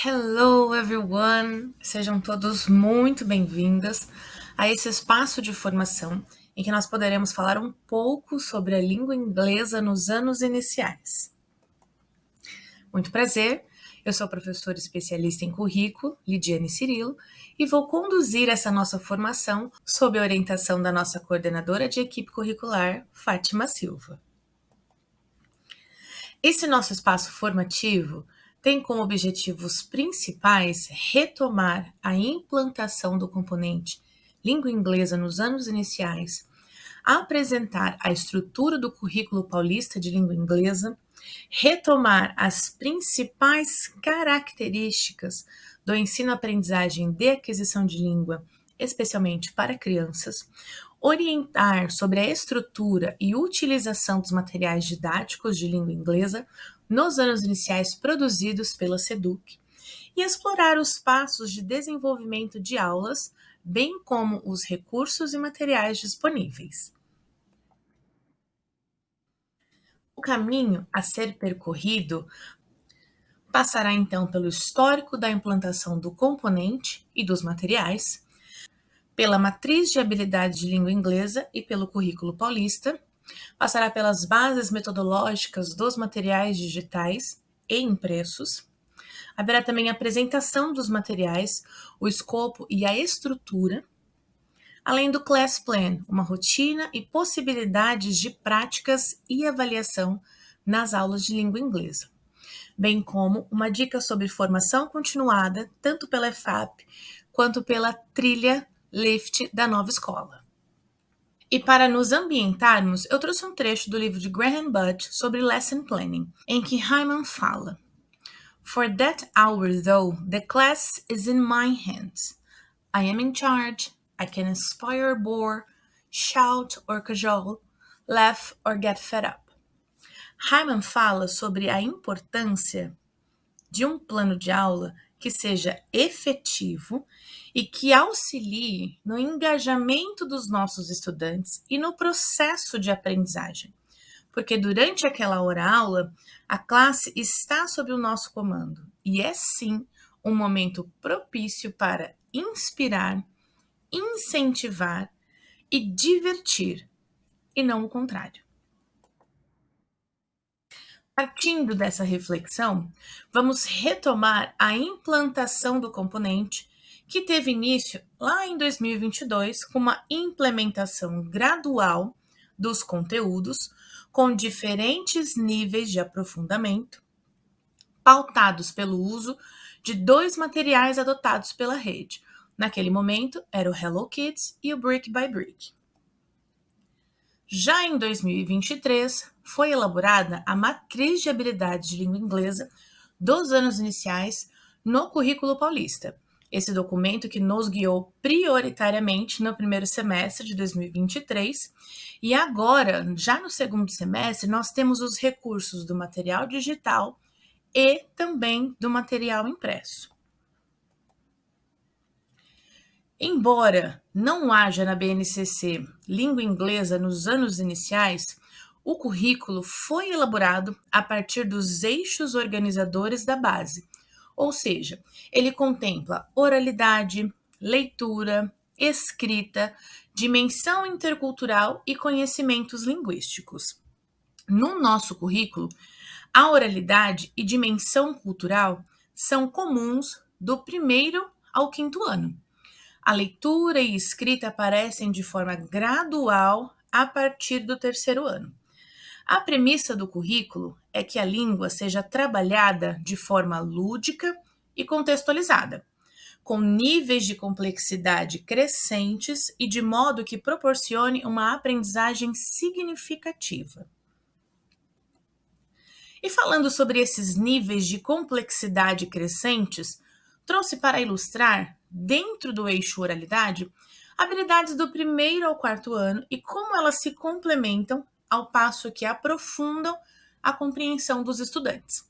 Hello everyone! Sejam todos muito bem-vindos a esse espaço de formação em que nós poderemos falar um pouco sobre a língua inglesa nos anos iniciais. Muito prazer, eu sou a professora especialista em currículo, Lidiane Cirilo, e vou conduzir essa nossa formação sob a orientação da nossa coordenadora de equipe curricular, Fátima Silva. Esse nosso espaço formativo tem como objetivos principais retomar a implantação do componente língua inglesa nos anos iniciais, apresentar a estrutura do currículo paulista de língua inglesa, retomar as principais características do ensino-aprendizagem de aquisição de língua, especialmente para crianças, orientar sobre a estrutura e utilização dos materiais didáticos de língua inglesa nos anos iniciais produzidos pela SEDUC e explorar os passos de desenvolvimento de aulas, bem como os recursos e materiais disponíveis. O caminho a ser percorrido passará então pelo histórico da implantação do componente e dos materiais, pela matriz de habilidades de língua inglesa e pelo currículo paulista, passará pelas bases metodológicas dos materiais digitais e impressos. Haverá também a apresentação dos materiais, o escopo e a estrutura, além do Class Plan, uma rotina e possibilidades de práticas e avaliação nas aulas de língua inglesa, bem como uma dica sobre formação continuada, tanto pela EFAP quanto pela trilha Lift da nova escola. E para nos ambientarmos, eu trouxe um trecho do livro de Graham Budd sobre Lesson Planning, em que Hyman fala: For that hour, though, the class is in my hands. I am in charge. I can inspire, bore, shout or cajole, laugh or get fed up. Hyman fala sobre a importância de um plano de aula que seja efetivo e que auxilie no engajamento dos nossos estudantes e no processo de aprendizagem. Porque durante aquela hora-aula, a classe está sob o nosso comando e é sim um momento propício para inspirar, incentivar e divertir, e não o contrário. Partindo dessa reflexão, vamos retomar a implantação do componente que teve início lá em 2022 com uma implementação gradual dos conteúdos com diferentes níveis de aprofundamento, pautados pelo uso de dois materiais adotados pela rede. Naquele momento, era o Hello Kids e o Brick by Brick. Já em 2023, foi elaborada a Matriz de Habilidades de Língua Inglesa dos anos iniciais no Currículo Paulista. Esse documento que nos guiou prioritariamente no primeiro semestre de 2023 e agora, já no segundo semestre, nós temos os recursos do material digital e também do material impresso. Embora não haja na BNCC língua inglesa nos anos iniciais, o currículo foi elaborado a partir dos eixos organizadores da base, ou seja, ele contempla oralidade, leitura, escrita, dimensão intercultural e conhecimentos linguísticos. No nosso currículo, a oralidade e dimensão cultural são comuns do primeiro ao quinto ano. A leitura e escrita aparecem de forma gradual a partir do terceiro ano. A premissa do currículo é que a língua seja trabalhada de forma lúdica e contextualizada, com níveis de complexidade crescentes e de modo que proporcione uma aprendizagem significativa. E falando sobre esses níveis de complexidade crescentes, trouxe para ilustrar, dentro do eixo oralidade, habilidades do primeiro ao quarto ano e como elas se complementam ao passo que aprofundam a compreensão dos estudantes.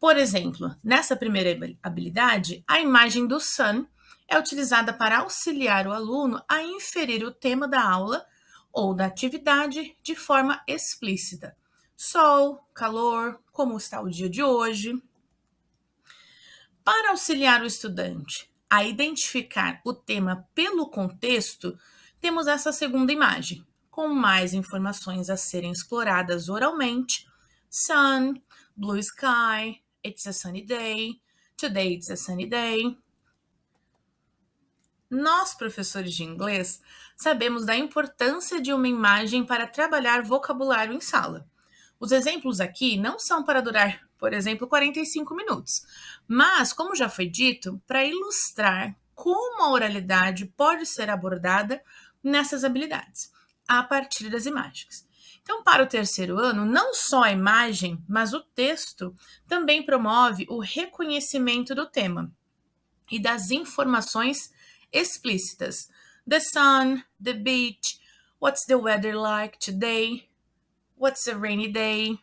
Por exemplo, nessa primeira habilidade, a imagem do sun é utilizada para auxiliar o aluno a inferir o tema da aula ou da atividade de forma explícita. Sol, calor, como está o dia de hoje. Para auxiliar o estudante a identificar o tema pelo contexto, temos essa segunda imagem, com mais informações a serem exploradas oralmente: sun, blue sky, it's a sunny day, today it's a sunny day. Nós, professores de inglês, sabemos da importância de uma imagem para trabalhar vocabulário em sala. Os exemplos aqui não são para durar, por exemplo, 45 minutos, mas, como já foi dito, para ilustrar como a oralidade pode ser abordada nessas habilidades, a partir das imagens. Então, para o terceiro ano, não só a imagem, mas o texto também promove o reconhecimento do tema e das informações explícitas. The sun, the beach, what's the weather like today, what's a rainy day,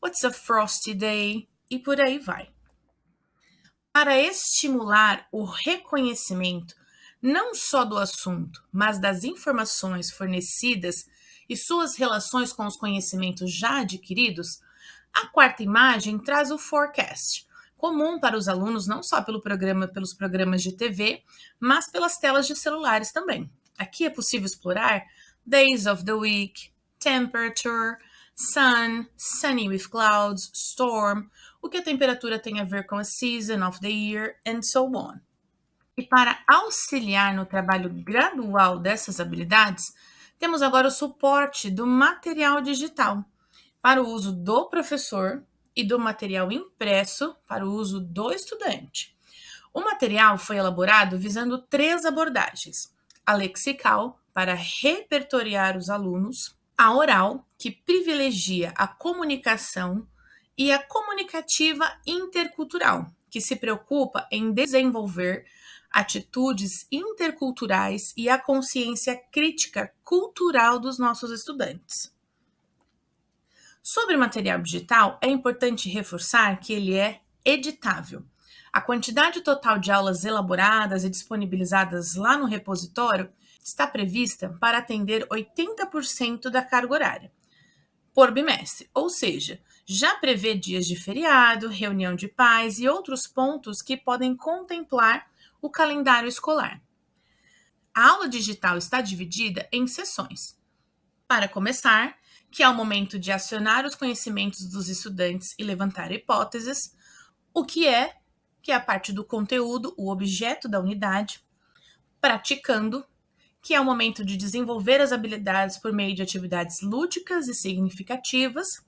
what's a frosty day, e por aí vai. Para estimular o reconhecimento não só do assunto, mas das informações fornecidas e suas relações com os conhecimentos já adquiridos, a quarta imagem traz o forecast, comum para os alunos não só pelos programas de TV, mas pelas telas de celulares também. Aqui é possível explorar days of the week, temperature, sun, sunny with clouds, storm, o que a temperatura tem a ver com a season of the year, and so on. E para auxiliar no trabalho gradual dessas habilidades, temos agora o suporte do material digital para o uso do professor e do material impresso para o uso do estudante. O material foi elaborado visando 3 abordagens: a lexical, para repertoriar os alunos; a oral, que privilegia a comunicação; e a comunicativa intercultural, que se preocupa em desenvolver atitudes interculturais e a consciência crítica cultural dos nossos estudantes. Sobre o material digital, é importante reforçar que ele é editável. A quantidade total de aulas elaboradas e disponibilizadas lá no repositório está prevista para atender 80% da carga horária por bimestre, ou seja, já prevê dias de feriado, reunião de pais e outros pontos que podem contemplar o calendário escolar. A aula digital está dividida em sessões. Para começar, que é o momento de acionar os conhecimentos dos estudantes e levantar hipóteses, o que é a parte do conteúdo, o objeto da unidade; praticando, que é o momento de desenvolver as habilidades por meio de atividades lúdicas e significativas.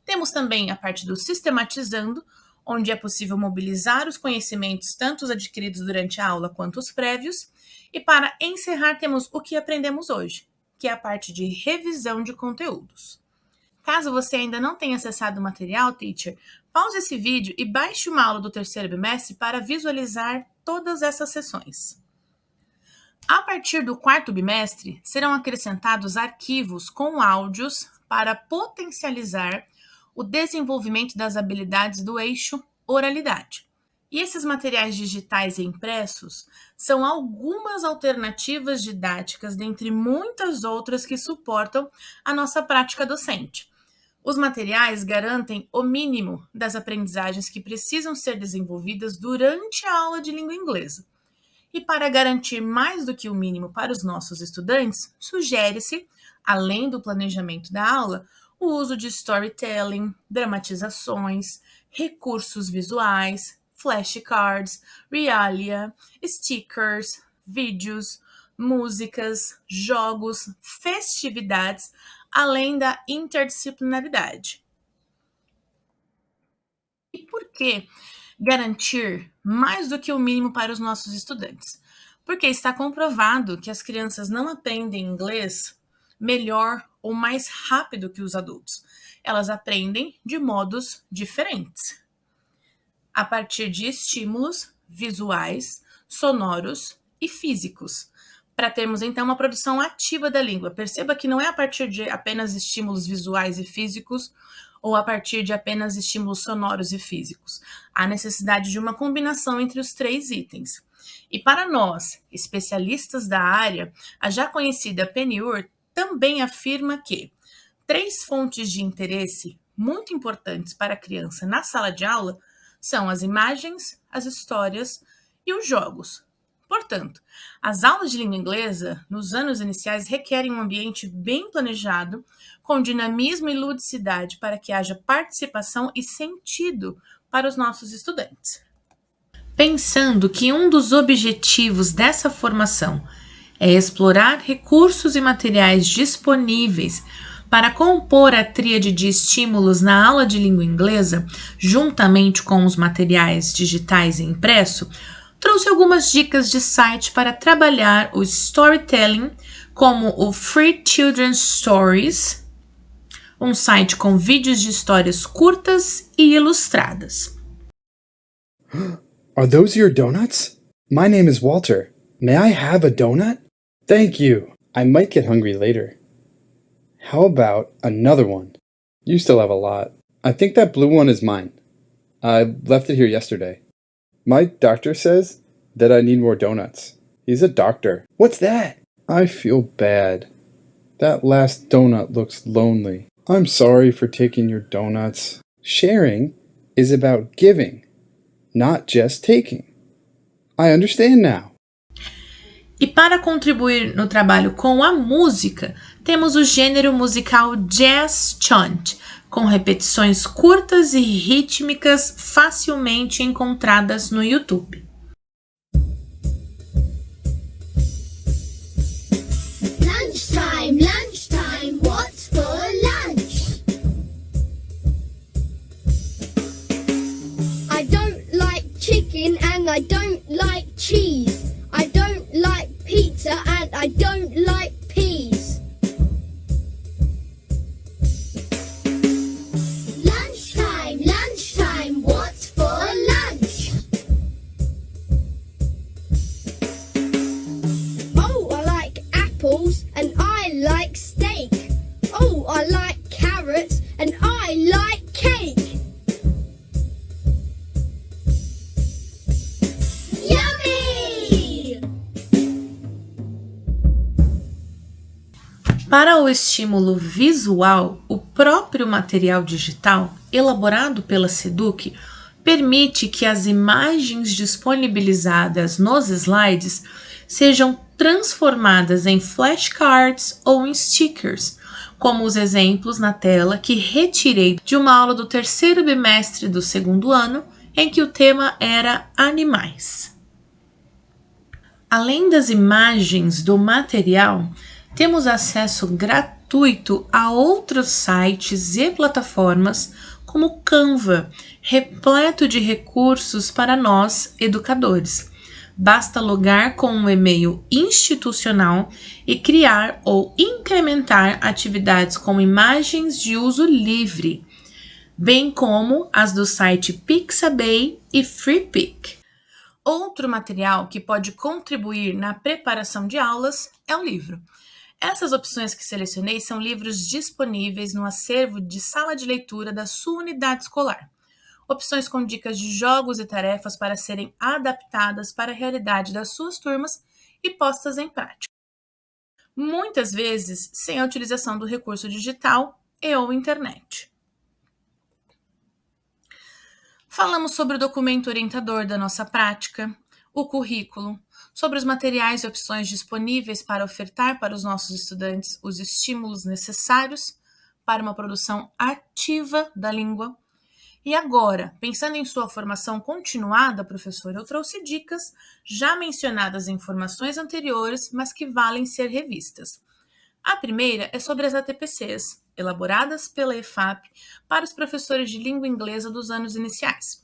Temos também a parte do sistematizando, onde é possível mobilizar os conhecimentos, tanto os adquiridos durante a aula quanto os prévios. E para encerrar, temos o que aprendemos hoje, que é a parte de revisão de conteúdos. Caso você ainda não tenha acessado o material, teacher, pause esse vídeo e baixe uma aula do terceiro bimestre para visualizar todas essas sessões. A partir do quarto bimestre, serão acrescentados arquivos com áudios para potencializar o desenvolvimento das habilidades do eixo oralidade. E esses materiais digitais e impressos são algumas alternativas didáticas, dentre muitas outras que suportam a nossa prática docente. Os materiais garantem o mínimo das aprendizagens que precisam ser desenvolvidas durante a aula de língua inglesa. E para garantir mais do que o mínimo para os nossos estudantes, sugere-se, além do planejamento da aula, o uso de storytelling, dramatizações, recursos visuais, flashcards, realia, stickers, vídeos, músicas, jogos, festividades, além da interdisciplinaridade. E por que garantir mais do que o mínimo para os nossos estudantes? Porque está comprovado que as crianças não aprendem inglês melhor ou mais rápido que os adultos. Elas aprendem de modos diferentes, a partir de estímulos visuais, sonoros e físicos, para termos então uma produção ativa da língua. Perceba que não é a partir de apenas estímulos visuais e físicos ou a partir de apenas estímulos sonoros e físicos. Há necessidade de uma combinação entre os 3 itens. E para nós, especialistas da área, a já conhecida PNUR também afirma que 3 fontes de interesse muito importantes para a criança na sala de aula são as imagens, as histórias e os jogos. Portanto, as aulas de língua inglesa, nos anos iniciais, requerem um ambiente bem planejado, com dinamismo e ludicidade, para que haja participação e sentido para os nossos estudantes. Pensando que um dos objetivos dessa formação é explorar recursos e materiais disponíveis para compor a tríade de estímulos na aula de língua inglesa, juntamente com os materiais digitais e impresso, trouxe algumas dicas de site para trabalhar o storytelling, como o Free Children's Stories, um site com vídeos de histórias curtas e ilustradas. Are those your donuts? My name is Walter. May I have a donut? Thank you. I might get hungry later. How about another one? You still have a lot. I think that blue one is mine. I left it here yesterday. My doctor says that I need more donuts. He's a doctor. What's that? I feel bad. That last donut looks lonely. I'm sorry for taking your donuts. Sharing is about giving, not just taking. I understand now. E para contribuir no trabalho com a música, temos o gênero musical Jazz Chant, com repetições curtas e rítmicas facilmente encontradas no YouTube. Lunchtime, lunchtime, what's for lunch? I don't like chicken and I don't like cheese. I don't like pizza and I don't like peas. Lunchtime, lunchtime, what's for lunch? Oh, I like apples and I like steak. Oh, I like carrots and I like cake. Yummy! Para o estímulo visual, o próprio material digital, elaborado pela Seduc, permite que as imagens disponibilizadas nos slides sejam transformadas em flashcards ou em stickers, como os exemplos na tela que retirei de uma aula do terceiro bimestre do segundo ano, em que o tema era animais. Além das imagens do material, temos acesso gratuito a outros sites e plataformas como o Canva, repleto de recursos para nós, educadores. Basta logar com um e-mail institucional e criar ou incrementar atividades com imagens de uso livre, bem como as do site Pixabay e FreePic. Outro material que pode contribuir na preparação de aulas é o livro. Essas opções que selecionei são livros disponíveis no acervo de sala de leitura da sua unidade escolar. Opções com dicas de jogos e tarefas para serem adaptadas para a realidade das suas turmas e postas em prática. Muitas vezes sem a utilização do recurso digital e ou internet. Falamos sobre o documento orientador da nossa prática, o currículo, sobre os materiais e opções disponíveis para ofertar para os nossos estudantes os estímulos necessários para uma produção ativa da língua. E agora, pensando em sua formação continuada, professor, eu trouxe dicas já mencionadas em informações anteriores, mas que valem ser revistas. A primeira é sobre as ATPCs, elaboradas pela EFAP para os professores de língua inglesa dos anos iniciais.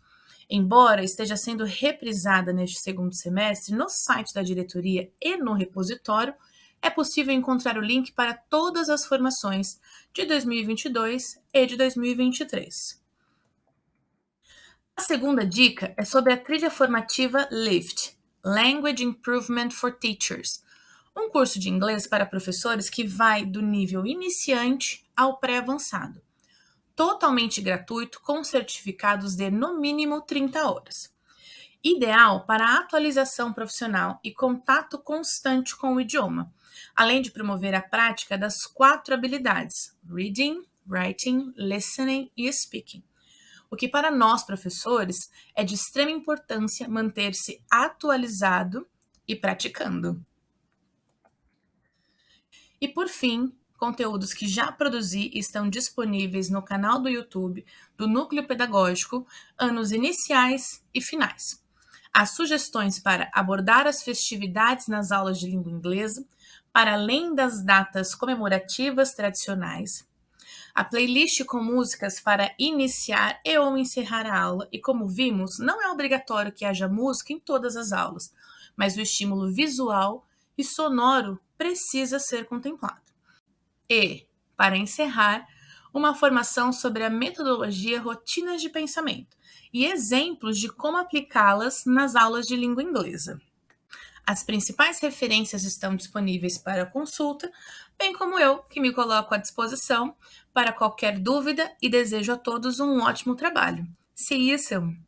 Embora esteja sendo reprisada neste segundo semestre, no site da diretoria e no repositório, é possível encontrar o link para todas as formações de 2022 e de 2023. A segunda dica é sobre a trilha formativa LIFT, Language Improvement for Teachers, um curso de inglês para professores que vai do nível iniciante ao pré-avançado. Totalmente gratuito, com certificados de no mínimo 30 horas. Ideal para atualização profissional e contato constante com o idioma, além de promover a prática das 4 habilidades: reading, writing, listening e speaking. o que para nós, professores, é de extrema importância manter-se atualizado e praticando. E por fim, conteúdos que já produzi estão disponíveis no canal do YouTube do Núcleo Pedagógico, anos iniciais e finais. As sugestões para abordar as festividades nas aulas de língua inglesa, para além das datas comemorativas tradicionais, a playlist com músicas para iniciar e ou encerrar a aula, e como vimos, não é obrigatório que haja música em todas as aulas, mas o estímulo visual e sonoro precisa ser contemplado. E, para encerrar, uma formação sobre a metodologia rotinas de pensamento e exemplos de como aplicá-las nas aulas de língua inglesa. As principais referências estão disponíveis para consulta, bem como eu, que me coloco à disposição para qualquer dúvida e desejo a todos um ótimo trabalho. See you soon!